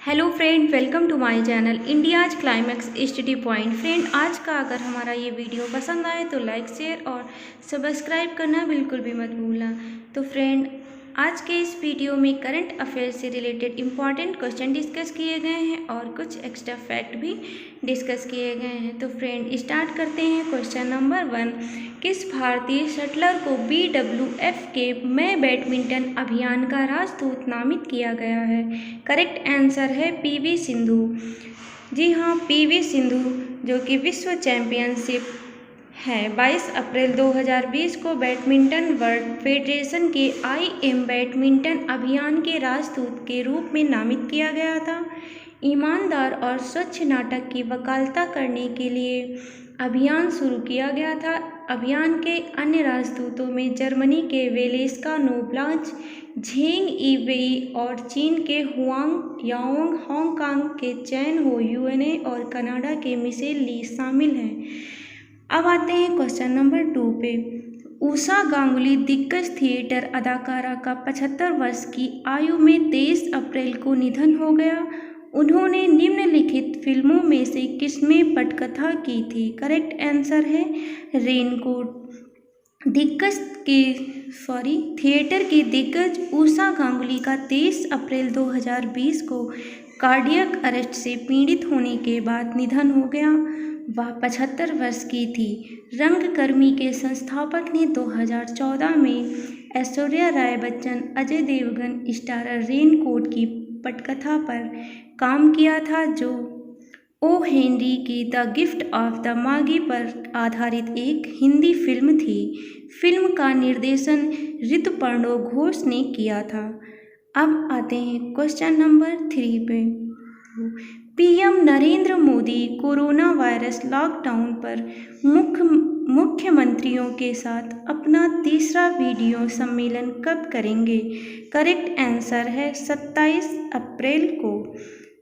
Hello friend, welcome to my channel India's climax study point. Friend, आज का अगर हमारा ये वीडियो पसंद आए तो लाइक शेयर और सब्सक्राइब करना बिल्कुल भी मत भूलना। तो फ्रेंड, आज के इस वीडियो में करंट अफेयर्स से रिलेटेड इम्पॉर्टेंट क्वेश्चन डिस्कस किए गए हैं और कुछ एक्स्ट्रा फैक्ट भी डिस्कस किए गए हैं। तो फ्रेंड, स्टार्ट करते हैं। क्वेश्चन नंबर 1, किस भारतीय शटलर को BWF के मैं बैडमिंटन अभियान का राजदूत नामित किया गया है? करेक्ट आंसर है PV सिंधु। जी हाँ, PV सिंधु जो कि विश्व चैंपियनशिप है 22 अप्रैल 2020 को बैडमिंटन वर्ल्ड फेडरेशन के IM बैडमिंटन अभियान के राजदूत के रूप में नामित किया गया था। ईमानदार और स्वच्छ नाटक की वकालता करने के लिए अभियान शुरू किया गया था। अभियान के अन्य राजदूतों में जर्मनी के वेलेस्का नोब्लांच, झेंग ईवेई और चीन के हुआंग याओंग, हांगकांग के चैन हो यूएनए और कनाडा के मिशेल ली शामिल हैं। अब आते हैं क्वेश्चन नंबर 2 पे। उषा गांगुली दिग्गज थिएटर अदाकारा का 75 वर्ष की आयु में 23 अप्रैल को निधन हो गया। उन्होंने निम्नलिखित फिल्मों में से किसमें पटकथा की थी? करेक्ट आंसर है रेनकोट। थिएटर की दिग्गज उषा गांगुली का 23 अप्रैल 2020 को कार्डियक अरेस्ट से पीड़ित होने के बाद निधन हो गया। वह 75 वर्ष की थी। रंगकर्मी के संस्थापक ने 2014 में ऐश्वर्या राय बच्चन, अजय देवगन स्टारर रेनकोट की पटकथा पर काम किया था, जो ओ हेनरी की द गिफ्ट ऑफ द मागी पर आधारित एक हिंदी फिल्म थी। फिल्म का निर्देशन ऋतुपर्णो घोष ने किया था। अब आते हैं क्वेश्चन नंबर 3 पे। PM Narendra Modi corona virus lockdown पर मुख्यमंत्रियों के साथ अपना तीसरा वीडियो सम्मेलन कब करेंगे? करेक्ट आंसर है 27 अप्रैल को।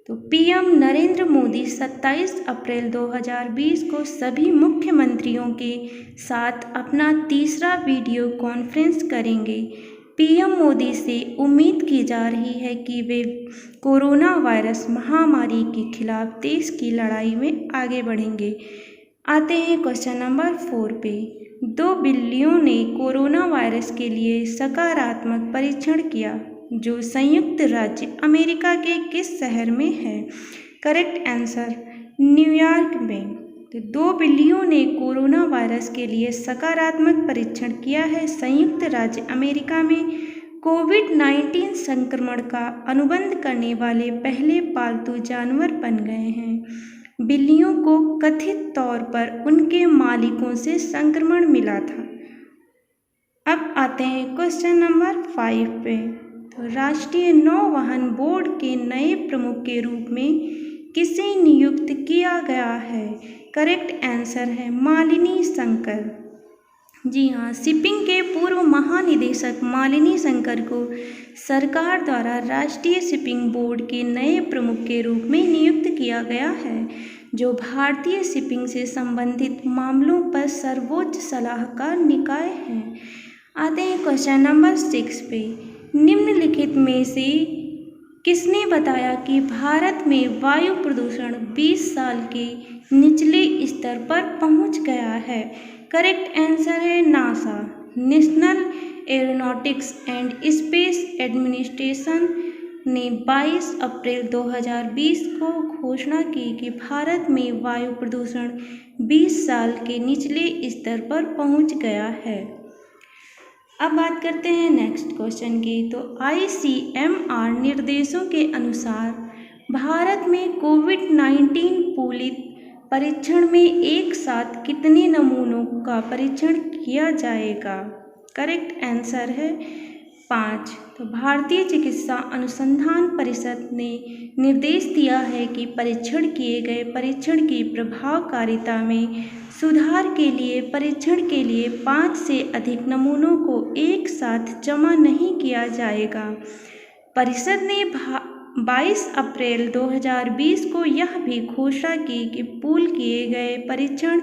तो PM नरेंद्र मोदी 27 अप्रैल 2020 को सभी मुख्यमंत्रियों के साथ अपना तीसरा वीडियो कॉन्फ्रेंस करेंगे। PM मोदी से उम्मीद की जा रही है कि वे कोरोना वायरस महामारी के खिलाफ देश की लड़ाई में आगे बढ़ेंगे। आते हैं क्वेश्चन नंबर 4 पे। 2 बिल्लियों ने कोरोना वायरस के लिए सकारात्मक परीक्षण किया, जो संयुक्त राज्य अमेरिका के किस शहर में है? करेक्ट आंसर न्यूयॉर्क में। तो 2 बिल्लियों ने कोरोना वायरस के लिए सकारात्मक परीक्षण किया है संयुक्त राज्य अमेरिका में। कोविड-19 संक्रमण का अनुबंध करने वाले पहले पालतू जानवर बन गए हैं। बिल्लियों को कथित तौर पर उनके मालिकों से संक्रमण मिला था। अब आते हैं क्वेश्चन नंबर 5 पे। तो राष्ट्रीय नौवहन बोर्ड के नए प्रमुख के रूप में किसे नियुक्त किया गया है? करेक्ट आंसर है मालिनी शंकर। जी हाँ, शिपिंग के पूर्व महानिदेशक मालिनी शंकर को सरकार द्वारा राष्ट्रीय शिपिंग बोर्ड के नए प्रमुख के रूप में नियुक्त किया गया है, जो भारतीय शिपिंग से संबंधित मामलों पर सर्वोच्च सलाहकार निकाय है। आते हैं क्वेश्चन नंबर 6 पे। निम्नलिखित में से किसने बताया कि भारत में वायु प्रदूषण 20 साल के निचले स्तर पर पहुंच गया है? करेक्ट आंसर है NASA. National aeronautics and space administration ने 22 अप्रैल 2020 को घोषणा की कि भारत में वायु प्रदूषण 20 साल के निचले स्तर पर पहुंच गया है। अब बात करते हैं नेक्स्ट क्वेश्चन की। तो ICMR निर्देशों के अनुसार भारत में कोविड-19 पोलित परीक्षण में एक साथ कितने नमूनों का परीक्षण किया जाएगा? करेक्ट आंसर है 5। तो भारतीय चिकित्सा अनुसंधान परिषद ने निर्देश दिया है कि परीक्षण किए गए परीक्षण की प्रभावकारिता में सुधार के लिए परीक्षण के लिए 5 से अधिक नमूनों को एक साथ जमा नहीं किया जाएगा। परिषद ने 22 अप्रैल 2020 को यह भी घोषणा की कि पूल किए गए परीक्षण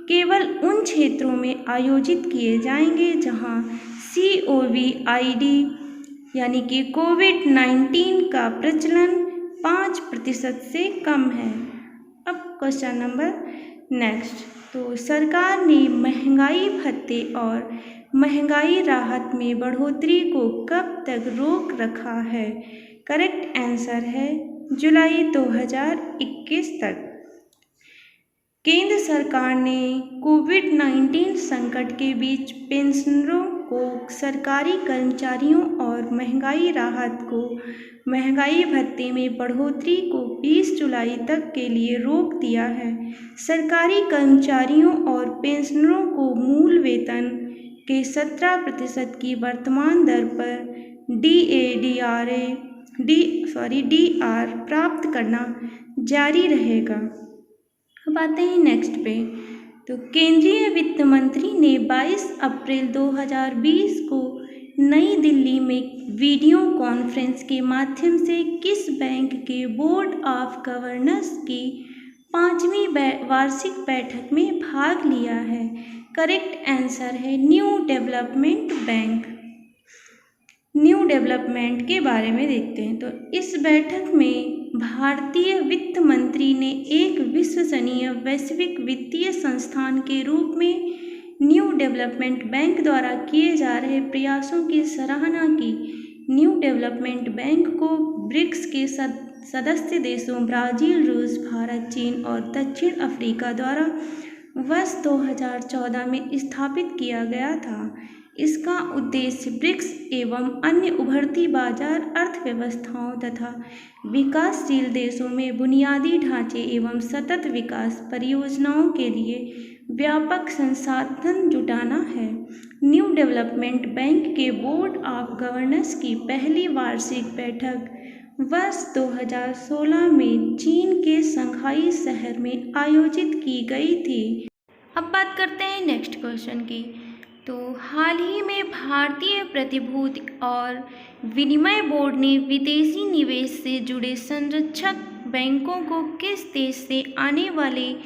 केवल उन क्षेत्रों में आयोजित किए जाएंगे जहां COVID यानी कि कोविड-19 का प्रचलन 5 प्रतिशत से कम है। अब क्वेश्चन नंबर नेक्स्ट, तो सरकार ने महंगाई भत्ते और महंगाई राहत में बढ़ोतरी को कब तक रोक रखा है? करेक्ट आंसर है जुलाई 2021 तक। केंद्र सरकार ने कोविड-19 संकट के बीच पेंशनरों को, सरकारी कर्मचारियों और महंगाई राहत को महंगाई भत्ते में बढ़ोतरी को 20 जुलाई तक के लिए रोक दिया है। सरकारी कर्मचारियों और पेंशनरों को मूल वेतन के 17% की वर्तमान दर पर डीआर प्राप्त करना जारी रहेगा। अब आते हैं नेक्स्ट पे, तो केंद्रीय वित्त मंत्री ने 22 अप्रैल 2020 को नई दिल्ली में वीडियो कॉन्फ्रेंस के माध्यम से किस बैंक के बोर्ड ऑफ गवर्नर्स की 5वीं वार्षिक बैठक में भाग लिया है? करेक्ट आंसर है new development bank. New development के बारे में देखते हैं। तो इस बैठक में भारतीय वित्त मंत्री ने एक विश्वसनीय वैश्विक वित्तीय संस्थान के रूप में न्यू डेवलपमेंट बैंक द्वारा किए जा रहे प्रयासों की सराहना की। न्यू डेवलपमेंट बैंक को ब्रिक्स के सदस्य देशों ब्राज़ील, रूस, भारत, चीन और दक्षिण अफ्रीका द्वारा वर्ष 2014 में स्थापित किया गया था। इसका उद्देश्य ब्रिक्स एवं अन्य उभरती बाजार अर्थव्यवस्थाओं तथा विकासशील देशों में बुनियादी ढांचे एवं सतत विकास परियोजनाओं के लिए व्यापक संसाधन जुटाना है। न्यू डेवलपमेंट बैंक के बोर्ड ऑफ गवर्नर्स की पहली वार्षिक बैठक वर्ष 2016 में चीन के शंघाई शहर में आयोजित की गई थी। अब बात करते हैं नेक्स्ट क्वेश्चन की। तो हाल ही में भारतीय प्रतिभूति और विनिमय बोर्ड ने विदेशी निवेश से जुड़े संरक्षक बैंकों को किस देश से आने वाले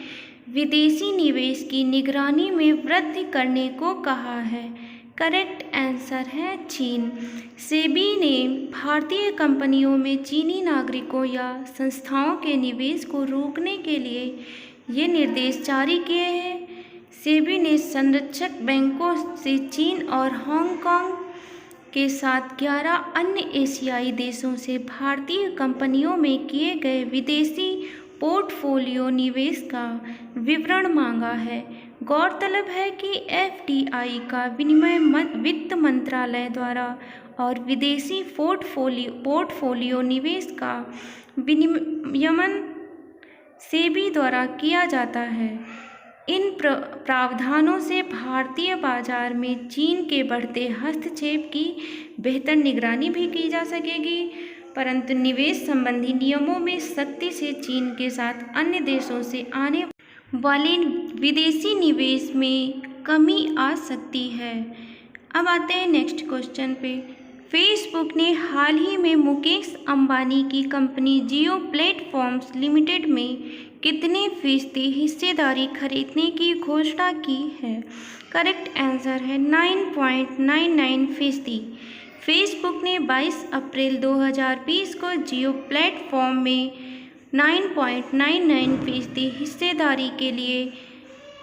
विदेशी निवेश की निगरानी में वृद्धि करने को कहा है? करेक्ट आंसर है चीन। सेबी ने भारतीय कंपनियों में चीनी नागरिकों या संस्थाओं के निवेश को रोकने के लिए ये निर्देश जारी किए हैं। सेबी ने संरक्षक बैंकों से चीन और हांगकांग के साथ 11 अन्य एशियाई देशों से भारतीय कंपनियों में किए गए विदेशी पोर्टफोलियो निवेश का विवरण मांगा है। गौरतलब है कि एफडीआई का विनिमय वित्त मंत्रालय द्वारा और विदेशी पोर्टफोलियो निवेश का विनियमन सेबी द्वारा किया जाता है। इन प्रावधानों से भारतीय बाजार में चीन के बढ़ते हस्तक्षेप की बेहतर निगरानी भी की जा सकेगी, परंतु निवेश संबंधी नियमों में सख्ती से चीन के साथ अन्य देशों से आने वाले विदेशी निवेश में कमी आ सकती है। अब आते हैं नेक्स्ट क्वेश्चन पे। फेसबुक ने हाल ही में मुकेश अंबानी की कंपनी जियो प्लेटफॉर्म्स लिमिटेड में कितने फीसदी हिस्सेदारी खरीदने की घोषणा की है? करेक्ट आंसर है 9.99%। फेसबुक ने 22 अप्रैल 2020 को जियो प्लेटफॉर्म में 9.99% हिस्सेदारी के लिए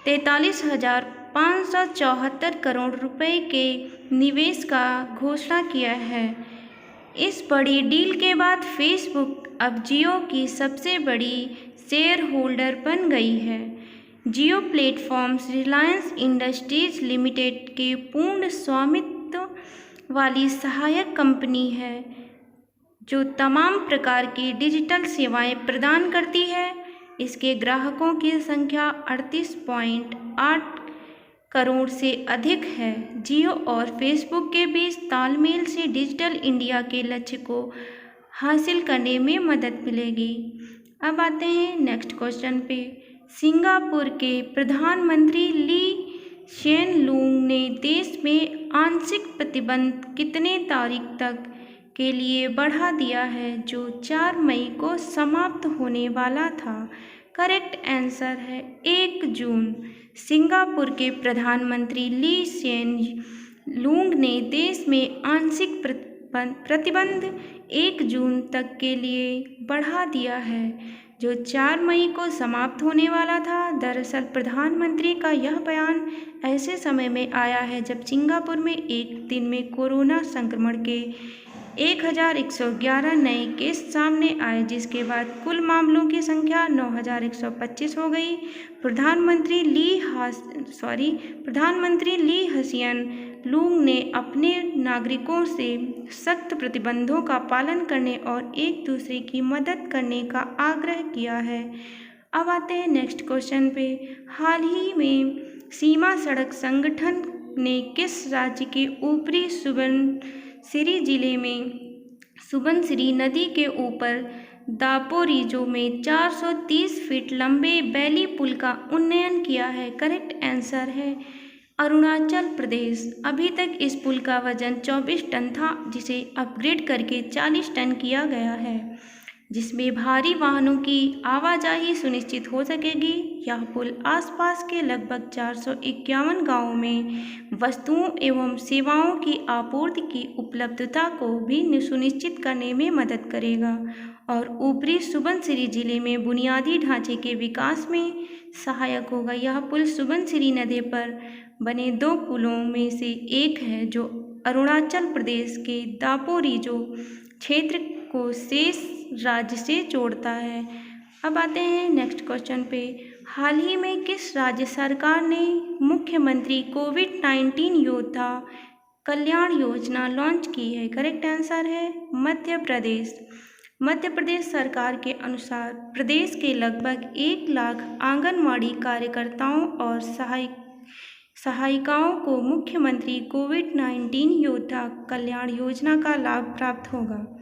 43,574 करोड़ रुपए के निवेश का घोषणा किया है। इस बड़ी डील के बाद फेसबुक अब जियो की सबसे बड़ी शेयर होल्डर बन गई है। जियो प्लेटफॉर्म्स रिलायंस इंडस्ट्रीज लिमिटेड के पूर्ण स्वामित्व वाली सहायक कंपनी है जो तमाम प्रकार की डिजिटल सेवाएं प्रदान करती है। इसके ग्राहकों की संख्या 38.8 करोड़ से अधिक है। जियो और फेसबुक के बीच तालमेल से डिजिटल इंडिया के लक्ष्य को हासिल करने में मदद मिलेगी। अब आते हैं नेक्स्ट क्वेश्चन पे। सिंगापुर के प्रधानमंत्री ली शेन लूंग ने देश में आंशिक प्रतिबंध कितने तारीख तक के लिए बढ़ा दिया है, जो 4 मई को समाप्त होने वाला था? करेक्ट आंसर है 1 जून। सिंगापुर के प्रधानमंत्री ली शेन लूंग ने देश में आंशिक प्रतिबंध 1 जून तक के लिए बढ़ा दिया है, जो 4 मई को समाप्त होने वाला था। दरअसल प्रधानमंत्री का यह बयान ऐसे समय में आया है जब सिंगापुर में एक दिन में कोरोना संक्रमण के 1111 नए केस सामने आए, जिसके बाद कुल मामलों की संख्या 9125 हो गई। प्रधानमंत्री ली हसियन लूंग ने अपने नागरिकों से सख्त प्रतिबंधों का पालन करने और एक दूसरे की मदद करने का आग्रह किया है। अब आते हैं नेक्स्ट क्वेश्चन पे। हाल ही में सीमा सड़क संगठन ने किस राज्य के ऊपरी सुबनसिरी जिले में सुबनसिरी नदी के ऊपर दापोरिजो में 430 फीट लंबे बैली पुल का उन्नयन किया है? करेक्ट आंसर है अरुणाचल प्रदेश। अभी तक इस पुल का वजन 24 टन था, जिसे अपग्रेड करके 40 टन किया गया है, जिसमें भारी वाहनों की आवाजाही सुनिश्चित हो सकेगी। यह पुल आसपास के लगभग 451 गांवों में वस्तुओं एवं सेवाओं की आपूर्ति की उपलब्धता को भी सुनिश्चित करने में मदद करेगा और ऊपरी सुबनसिरी जिले में बुनियादी ढांचे के विकास में सहायक होगा। यह पुल सुबनसिरी नदी पर बने 2 पुलों में से एक है, जो अरुणाचल प्रदेश के दापोरिजो क्षेत्र को शेष राज्य से जोड़ता है। अब आते हैं नेक्स्ट क्वेश्चन पे। हाल ही में किस राज्य सरकार ने मुख्यमंत्री कोविड-19 योद्धा कल्याण योजना लॉन्च की है? करेक्ट आंसर है मध्य प्रदेश। मध्य प्रदेश सरकार के अनुसार प्रदेश के लगभग 1 लाख आंगनवाड़ी कार्यकर्ताओं और सहायिकाओं को मुख्यमंत्री कोविड-19 योद्धा कल्याण योजना का लाभ प्राप्त होगा।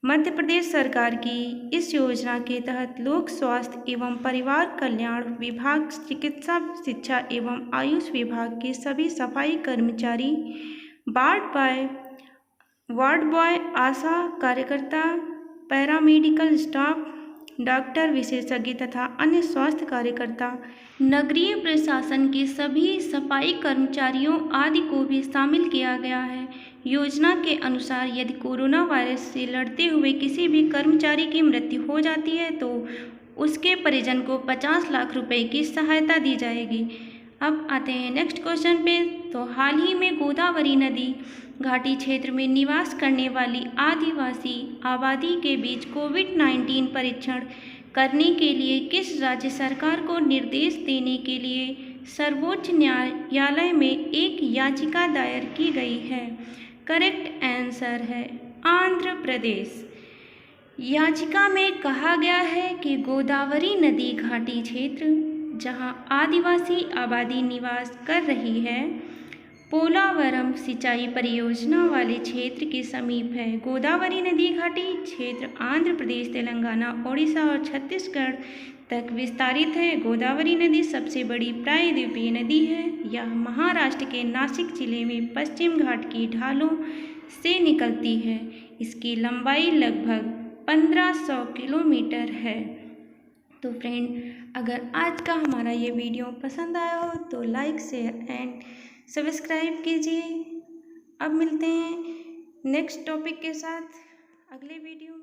मध्य प्रदेश सरकार की इस योजना के तहत लोक स्वास्थ्य एवं परिवार कल्याण विभाग, चिकित्सा शिक्षा एवं आयुष विभाग के सभी सफाई कर्मचारी, वार्ड बॉय, आशा कार्यकर्ता, पैरामेडिकल स्टाफ, डॉक्टर विशेषज्ञ तथा अन्य स्वास्थ्य कार्यकर्ता, नगरीय प्रशासन के सभी सफाई कर्मचारियों आदि को भी शामिल किया गया है। योजना के अनुसार यदि कोरोना वायरस से लड़ते हुए किसी भी कर्मचारी की मृत्यु हो जाती है तो उसके परिजन को 50 लाख रुपए की सहायता दी जाएगी। अब आते हैं नेक्स्ट क्वेश्चन पे। तो हाल ही में गोदावरी नदी घाटी क्षेत्र में निवास करने वाली आदिवासी आबादी के बीच कोविड-19 परीक्षण करने के लिए किस राज्य सरकार को निर्देश देने के लिए सर्वोच्च न्यायालय में एक याचिका दायर की गई है? करेक्ट आंसर है आंध्र प्रदेश। याचिका में कहा गया है कि गोदावरी नदी घाटी क्षेत्र, जहां आदिवासी आबादी निवास कर रही है, पोलावरम सिंचाई परियोजना वाले क्षेत्र के समीप है। गोदावरी नदी घाटी क्षेत्र आंध्र प्रदेश, तेलंगाना, ओडिशा और छत्तीसगढ़ तक विस्तारित है। गोदावरी नदी सबसे बड़ी प्रायद्वीपीय नदी है। यह महाराष्ट्र के नासिक जिले में पश्चिम घाट की ढालों से निकलती है। इसकी लंबाई लगभग 1500 किलोमीटर है। तो फ्रेंड, अगर आज का हमारा ये वीडियो पसंद आया हो तो लाइक, शेयर एंड सब्सक्राइब कीजिए। अब मिलते हैं नेक्स्ट टॉपिक के साथ अगले वीडियो में।